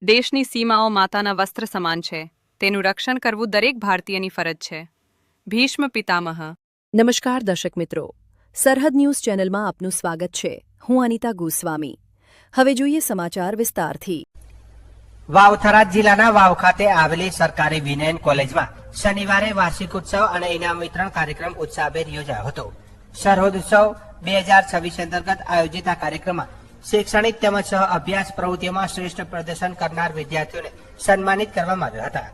દેશની સીમાઓ માતાના વસ્ત્ર સમાન છે. તેનું રક્ષણ કરવું દરેક ભારતીયની ફરજ છે. ભીષ્મ પિતામહ. નમસ્કાર દર્શક મિત્રો, સરહદ ન્યૂઝ ચેનલમાં આપનું સ્વાગત છે. હું અનિતા ગોસ્વામી. હવે જોઈએ સમાચાર વિસ્તારથી. વાવ થરાદ જિલ્લાના વાવ ખાતે આવેલી સરકારી વિનયન કોલેજમાં શનિવારે વાર્ષિક ઉત્સવ અને ઇનામ વિતરણ કાર્યક્રમ ઉત્સાહભેર યોજાયો હતો. સરહદ ઉત્સવ 2026 અંતર્ગત આયોજિત આ કાર્યક્રમમાં શૈક્ષણિક તેમજ સહ અભ્યાસ પ્રવૃત્તિઓમાં શ્રેષ્ઠ પ્રદર્શન કરનાર વિદ્યાર્થીઓને સન્માનિત કરવામાં આવ્યા હતા.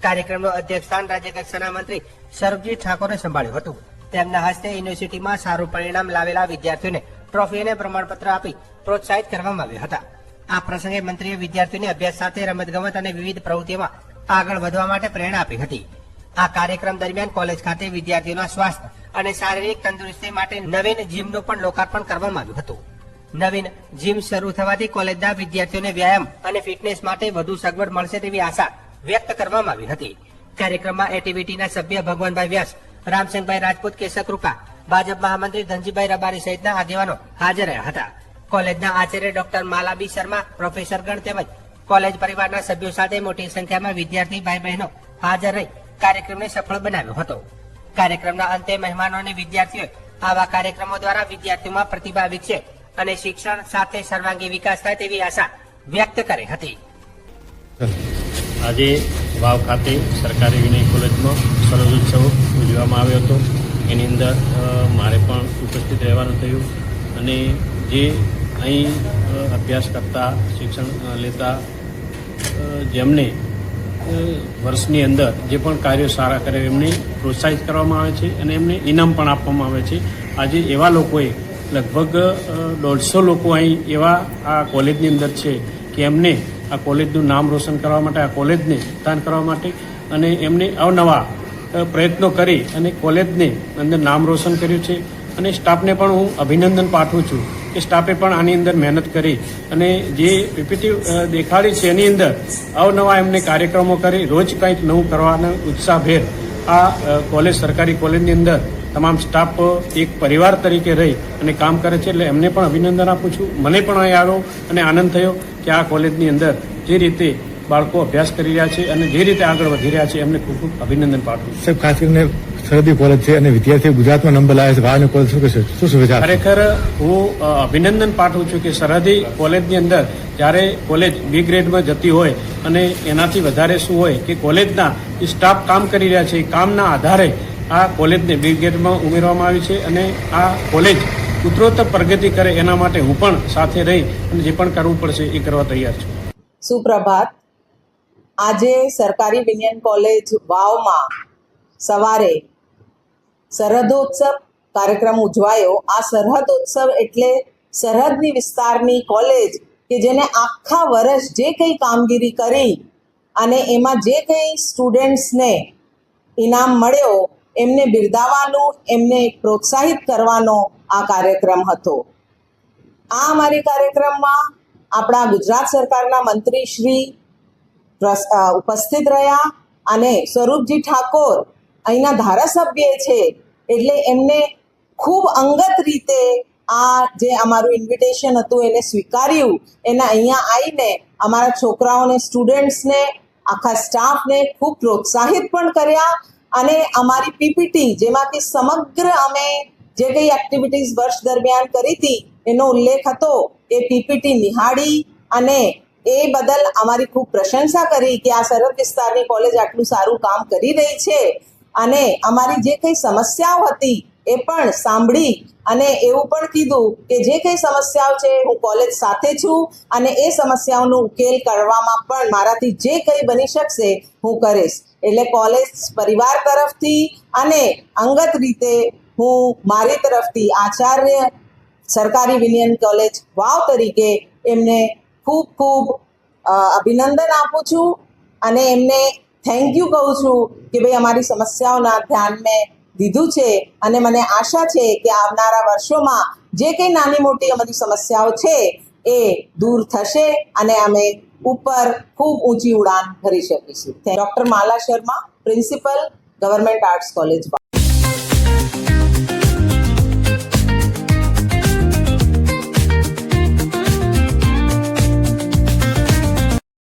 કાર્યક્રમનું અધ્યક્ષસ્થાન રાજ્યકક્ષાના મંત્રી સૌરભજી ઠાકોરે સંભાળ્યું હતું. તેમના હસ્તે યુનિવર્સિટીમાં સારું પરિણામ લાવેલા વિદ્યાર્થીઓને ટ્રોફી અને પ્રમાણપત્ર આપી પ્રોત્સાહિત કરવામાં આવ્યા હતા. આ પ્રસંગે મંત્રીએ વિદ્યાર્થીઓને અભ્યાસ સાથે રમતગમત અને વિવિધ પ્રવૃત્તિઓમાં આગળ વધવા માટે પ્રેરણા આપી હતી. આ કાર્યક્રમ દરમિયાન કોલેજ ખાતે વિદ્યાર્થીઓના સ્વાસ્થ્ય અને શારીરિક તંદુરસ્તી માટે નવીન જીમનું પણ લોકાર્પણ કરવામાં આવ્યું હતું. નવીન જીમ શરૂ થવાથી કોલેજના વિદ્યાર્થીઓને વ્યાયામ અને ફિટનેસ માટે વધુ સગવડ મળશે તેવી આશા વ્યક્ત કરવામાં આવી હતી. કાર્યક્રમમાં એટીવીટીના સભ્ય ભગવાનભાઈ વ્યાસ, રામસિંહભાઈ રાજપૂત, કેશક રૂપા, ભાજપ મહામંત્રી ધનજીભાઈ રબારી સહિતના આગેવાનો હાજર રહ્યા હતા. કોલેજના આચાર્ય ડોક્ટર માલાબી શર્મા, પ્રોફેસરગણ તેમજ કોલેજ પરિવારના સભ્યો સાથે મોટી સંખ્યામાં વિદ્યાર્થી ભાઈ બહેનો હાજર રહી કાર્યક્રમને સફળ બનાવ્યો હતો. કાર્યક્રમના અંતે મહેમાનો અને વિદ્યાર્થીઓએ આવા કાર્યક્રમો દ્વારા વિદ્યાર્થીઓમાં પ્રતિભા વિકસે અને શિક્ષણ સાથે સર્વાંગી વિકાસ થાય તેવી આશા વ્યક્ત કરી હતી. આજે વાવ ખાતે સરકારી વિનય કોલેજમાં સરહદ ઉત્સવ ઉજવવામાં આવ્યો હતો. એની અંદર મારે પણ ઉપસ્થિત રહેવાનું થયું અને જે અહીં અભ્યાસ કરતા, શિક્ષણ લેતા જેમને વર્ષની અંદર જે પણ કાર્યો સારા કરે એમને પ્રોત્સાહિત કરવામાં આવે છે અને એમને ઇનામ પણ આપવામાં આવે છે. આજે એવા લોકોએ લગભગ 150 લોકો અહીં એવા આ કોલેજની અંદર છે કે એમને આ કોલેજનું નામ રોશન કરવા માટે, આ કોલેજને દાન કરવા માટે અને એમને અવનવા પ્રયત્નો કરી અને કોલેજને અંદર નામ રોશન કર્યું છે. અને સ્ટાફને પણ હું અભિનંદન પાઠવું છું કે સ્ટાફે પણ આની અંદર મહેનત કરી અને જે પીપીટી દેખાડી છે એની અંદર અવનવા એમને કાર્યક્રમો કરી રોજ કંઈક નવું કરવાના ઉત્સાહભેર આ કોલેજ, સરકારી કોલેજની અંદર તમામ સ્ટાફ એક પરિવાર તરીકે રહી અને કામ કરે છે. એટલે એમને પણ અભિનંદન આપું છું. મને પણ અહીં આવ્યો અને આનંદ થયો કે આ કોલેજની અંદર જે રીતે બાળકો અભ્યાસ કરી રહ્યા છે અને જે રીતે આગળ વધી રહ્યા છે એમને ખૂબ ખૂબ અભિનંદન પાઠવું છું. ખાસ કરીને સરહદી કોલેજ છે અને વિદ્યાર્થીઓ ગુજરાતમાં નંબર લાવે છે. બહારની કોલેજ શું કહેશો? શું સુવિધા? ખરેખર હું અભિનંદન પાઠવું છું કે સરહદી કોલેજની અંદર જ્યારે કોલેજ બી ગ્રેડમાં જતી હોય અને એનાથી વધારે શું હોય કે કોલેજના સ્ટાફ કામ કરી રહ્યા છે, કામના આધારે આ કોલેજને બી ગ્રેડમાં ઉમેરવામાં આવી છે અને આ કોલેજ ઉત્તરોત્તર પ્રગતિ કરે એના માટે હું પણ સાથે રહી અને જે પણ કરવું પડશે એ કરવા તૈયાર છું. સુપ્રભાત. આજે સરકારી વિનયન કોલેજ વાવમાં સવારે સરહદોત્સવ કાર્યક્રમ ઉજવાયો. આ સરહદોત્સવ એટલે સરહદની વિસ્તારની કોલેજ કે જેને આખા વર્ષ જે કંઈ કામગીરી કરી અને એમાં જે કંઈ સ્ટુડન્ટ્સને ઇનામ મળ્યો એમને બિરદાવવાનું, એમને પ્રોત્સાહિત કરવાનો આ કાર્યક્રમ હતો. આ અમારી કાર્યક્રમમાં આપણા ગુજરાત સરકારના મંત્રી શ્રી ઉપસ્થિત રહ્યા અને સ્વરૂપજી ઠાકોર અહીંના ધારાસભ્ય છે એટલે એમને ખૂબ અંગત રીતે આ જે અમારું ઇન્વિટેશન હતું એને સ્વીકાર્યું. એના અહીંયા આવીને અમારા છોકરાઓને, સ્ટુડન્ટ્સને, આખા સ્ટાફને ખૂબ પ્રોત્સાહિત પણ કર્યા અને અમારી પીપીટી જેમાંથી સમગ્ર અમે જે કંઈ એક્ટિવિટીઝ વર્ષ દરમિયાન કરી હતી એનો ઉલ્લેખ હતો એ પીપીટી નિહાળી અને એ બદલ અમારી ખૂબ પ્રશંસા કરી કે આ સરહદ વિસ્તારની કોલેજ આટલું સારું કામ કરી રહી છે અને અમારી જે કંઈ સમસ્યાઓ હતી એ પણ સાંભળી અને એવું પણ કીધું કે જે કંઈ સમસ્યાઓ છે હું કોલેજ સાથે છું અને એ સમસ્યાઓનો ઉકેલ કરવામાં પણ મારાથી જે કંઈ બની શકશે હું કરીશ. એટલે કોલેજ પરિવાર તરફથી અને અંગત રીતે હું મારી તરફથી આચાર્ય સરકારી વિનયન કોલેજ વાવ તરીકે એમને ખૂબ ખૂબ અભિનંદન આપું છું અને એમને થેન્ક યુ કહું છું કે ભાઈ અમારી સમસ્યાઓના ધ્યાન મેં દીધું છે અને મને આશા છે કે આવનારા વર્ષોમાં જે કંઈ નાની મોટી અમારી સમસ્યાઓ છે એ દૂર થશે અને અમે ઉપર ખૂબ ઊંચી ઉડાન ભરી શકીશું. Doctor Mala Sharma, principal, government arts college.